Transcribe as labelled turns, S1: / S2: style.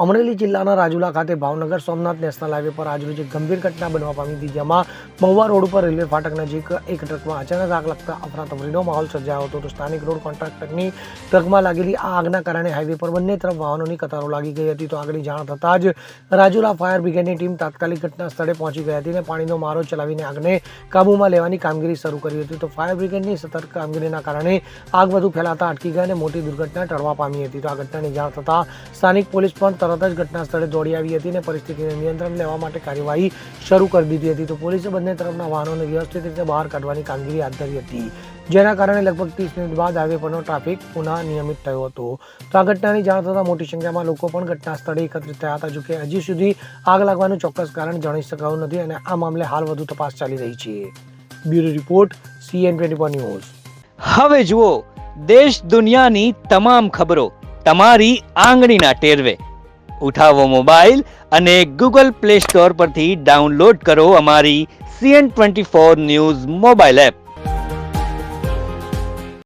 S1: અમરેલી જિલ્લાના રાજુલા ખાતે Bhavnagar Somnath national highway પર આજરોજ એક ગંભીર ઘટના બનવા પામી હતી, જેમાં મહુવા રોડ ઉપર રેલવે ફાટક નજીક એક ટ્રકમાં અચાનક આગ લાગતા અફરાતફરીનો માહોલ સર્જાયો હતો. તો સ્થાનિક રોડ કોન્ટ્રાક્ટરની ટ્રકમાં લાગેલી આ આગના કારણે હાઈવે પર બંને તરફ વાહનોની કતારો લાગી ગઈ હતી. તો આગની જાણ થતાં જ રાજુલા ફાયર બ્રિગેડની ટીમ તાત્કાલિક ઘટના સ્થળે પહોંચી ગઈ હતી અને પાણીનો મારો ચલાવીને આગને કાબૂમાં લેવાની કામગીરી શરૂ કરી હતી. તો ફાયર બ્રિગેડની સતર્ક કામગીરીના કારણે આગ વધુ ફેલાતા અટકી ગઈ અને મોટી દુર્ઘટના ટળવા પામી હતી. તો આ ઘટનાની જાણ થતાં સ્થાનિક પોલીસ પણ તરત જ ઘટના સ્થળે દોડી આવી હતી અને પરિસ્થિતિને નિયંત્રણ લેવા માટે કાર્યવાહી શરૂ કરી દીધી હતી. તો પોલીસે બંને તરફના વાહનોને વ્યવસ્થિત રીતે બહાર કાઢવાની કામગીરી હાથ ધરી હતી, જેના કારણે લગભગ 30 મિનિટ બાદ હાઈવે પરનો ટ્રાફિક પુનઃ નિયમિત થયો હતો. તો આ ઘટનાની જાણ થતાં મોટી સંખ્યામાં લોકો પણ ઘટના સ્થળે એકત્રિત થયા હતા. જોકે હજી સુધી આગ લાગવાનું ચોક્કસ કારણ જાણી શકાયું નથી અને આ મામલે હાલ વધુ તપાસ ચાલી રહી છે. Bureau report CN24 news.
S2: હવે જુઓ દેશ દુનિયાની તમામ ખબરો તમારી આંગળીના ટેરવે. ઉઠાવો મોબાઈલ અને Google Play Store પરથી ડાઉનલોડ કરો અમારી CN24 ન્યૂઝ મોબાઈલ એપ.